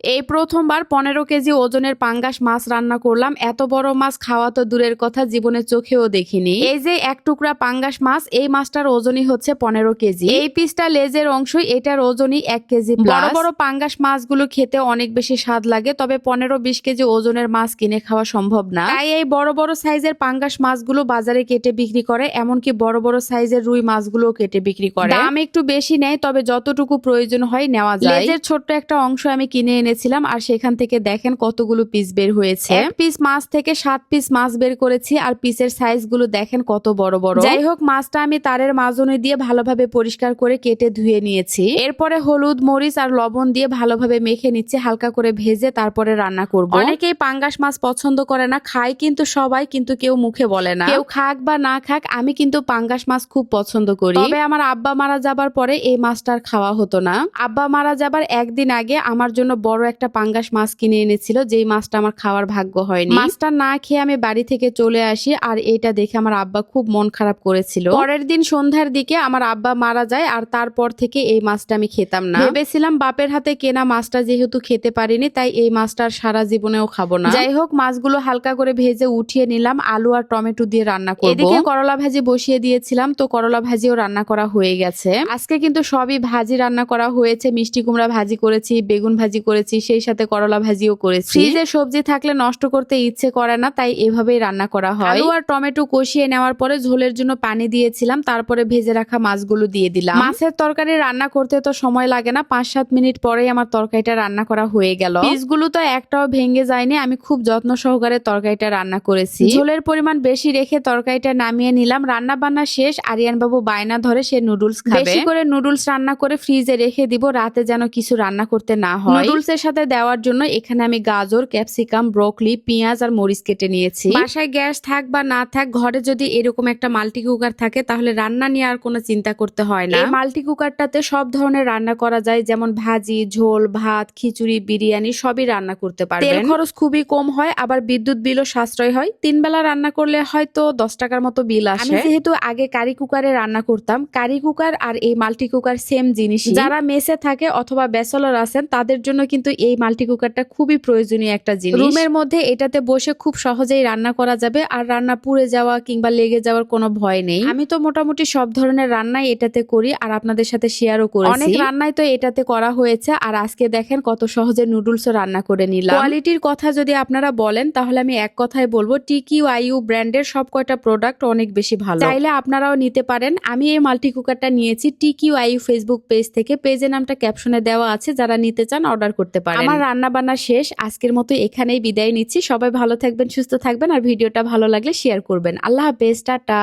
এই প্রথমবার 15 কেজি ওজনের পাঙ্গাস মাছ রান্না করলাম। এত বড় মাছ খাওয়া তো দূরের কথা, জীবনে চোখেও দেখিনি। এই যে এক টুকরা পাঙ্গাস মাছ, এই মাছটার ওজনই হচ্ছে 15 কেজি। এই পিসটা লেজের অংশ, এটার ওজনই 1 কেজি। বড় বড় পাঙ্গাস মাছগুলো খেতে অনেক বেশি স্বাদ লাগে, তবে 15-20 কেজি ওজনের মাছ কিনে খাওয়া সম্ভব না। তাই এই বড় বড় সাইজের পাঙ্গাস মাছগুলো বাজারে কেটে বিক্রি করে, এমনকি বড় বড় সাইজের রুই মাছগুলো কেটে বিক্রি করে। দাম একটু বেশি নেয়, তবে যতটুকু প্রয়োজন হয় নেওয়া যায়। লেজের ছোট্ট একটা অংশ আমি কিনে এনেছিলাম, আর সেখান থেকে দেখেন কতগুলো পিস বের হয়েছে। এক পিস মাছ থেকে 7 পিস মাছ বের করেছি, আর পিসের সাইজ গুলো দেখেন কত বড় বড়। যাই হোক, মাছটা আমি তারের মাজনি দিয়ে ভালোভাবে পরিষ্কার করে কেটে ধুয়ে নিয়েছি। এরপরে হলুদ, মরিচ আর লবণ দিয়ে ভালোভাবে মেখে নিচ্ছে, হালকা করে ভেজে তারপরে রান্না করব। অনেকেই পাঙ্গাস মাছ পছন্দ করে না, খায় কিন্তু সবাই, কিন্তু কেউ মুখে বলে না। কেউ খাক বা না খাক, আমি কিন্তু পাঙ্গাস মাছ খুব পছন্দ করি। তবে আমার আব্বা মারা যাবার পরে এই মাছটার খাওয়া হতো না। আব্বা মারা যাবার একদিন আগে আমার জন্য বড় একটা পাঙ্গাস মাছ কিনে এনেছিল, যেই মাছটা আমার খাওয়ার ভাগ্য হয়নি। মাছটা না খেয়ে আমি বাড়ি থেকে চলে আসি, আর এটা দেখে আমার আব্বা খুব মন খারাপ করেছিল। পরের দিন সন্ধ্যার দিকে আমার আব্বা মারা যায়, আর তারপর থেকে এই মাছটা আমি খেতাম না। ভেবেছিলাম বাপের হাতে কেনা মাছটা যেহেতু খেতে পারিনি, তাই এই মাছটার সারা জীবনেও খাবো না। যাই হোক, মাছগুলো হালকা করে ভেজে উঠিয়ে নিলাম, আলু আর টমেটো দিয়ে রান্না করব। এদিকে করলা ভাজি বসিয়ে দিয়েছিলাম, তো করলা ভাজিও রান্না করা হয়ে গেছে। আজকে কিন্তু সবই ভাজি রান্না করা হয়েছে। মিষ্টি কুমড়া ভাজি করেছি, বেগুন ভাজি করেছি, সেই সাথে করলা ভাজিও করেছি। ফ্রিজে সবজি থাকলে নষ্ট করতে ইচ্ছে করে না, তাই এভাবেই রান্না করা হয়। আলু আর টমেটো কষিয়ে নেওয়ার পরে ঝোলের জন্য পানি দিয়েছিলাম, তারপরে ভেজে রাখা মাছগুলো দিয়ে দিলাম। মাছের তরকারি রান্না করতে তো সময় লাগে না, 5-7 মিনিট পরেই আমার তরকারিটা রান্না করা হয়ে গেল। পিসগুলো তো একটাও ভেঙে যায়নি, আমি খুব যত্ন সহকারে তরকারিটা রান্না করেছি। ঝোলের পরিমাণ বেশি রেখে তরকারিটা নামিয়ে নিলাম। রান্না বান্না শেষ, আরিয়ান বাবু বায়না ধরে সে নুডলস খাবে। বেশি করে নুডলস রান্না করে ফ্রিজে রেখে দিব, রাতে যেন কিছু রান্না করতে না হয়। নুডলসের সাথে দেওয়ার জন্য এখানে আমি গাজর, ক্যাপসিকাম, ব্রোকলি, পেঁয়াজ আর মরিচ কেটে নিয়েছি। বাসায় গ্যাস থাক বা না থাক, ঘরে যদি এরকম একটা মাল্টি কুকার থাকে, তাহলে রান্না নিয়ে আর কোনো চিন্তা করতে হয় না। এই মাল্টি কুকারটাতে সব ধরনের রান্না করা যায়, যেমন ভাজি, ঝোল, ভাত, খিচুড়ি, বিরিয়ানি সবই রান্না করতে পারবেন। তেল খরচ খুবই কম হয়, আবার বিদ্যুৎ বিলও সাশ্রয় হয়। 3 বেলা রান্না করলে হয়তো 10 টাকার মতো বিল আসে। আমি যেহেতু আগে কারি কুকারে রান্না করতাম, কারি কুকার আর এই মাল্টি কুকার সেম জিনিস। যারা মেসে থাকে অথবা ব্যাচেলর আছেন, তাদের জন্য কিন্তু এই মাল্টি কুকারটা খুবই প্রয়োজনীয় একটা জিনিস। রুমের মধ্যে এটাতে বসে খুব সহজেই রান্না করা যাবে, আর রান্না পুড়ে যাওয়া কিংবা লেগে যাওয়ার কোনো ভয় নেই। আমি তো মোটামুটি সব ধরনের রান্নাই এটাতে করি, আর আপনাদের সাথে শেয়ারও করেছি। অনেক রান্নাই তো এটাতে করা হয়েছে, আর আজকে দেখেন কত সহজে নুডলসও রান্না করে নিলাম। কোয়ালিটির কথা যদি আপনারা বলেন, তাহলে আমি এক কথায় বলবো, TQIU ব্র্যান্ডের সব কয়টা প্রোডাক্ট অনেক বেশি ভালো। চাইলে আপনারাও নিতে পারেন। আমি এই মাল্টি কুকারটা নিয়েছি TQIU ফেসবুক পেজ থেকে। পেজের নামটা ক্যাপশনে দেওয়া আছে, যারা নিতে চান অর্ডার করতে পারেন। আমার রান্না বান্না শেষ, আজকের মতো এখানেই বিদায় নিচ্ছি। সবাই ভালো থাকবেন, সুস্থ থাকবেন, আর ভিডিওটা ভালো লাগলে শেয়ার করবেন। আল্লাহ হাফেজ, টাটা।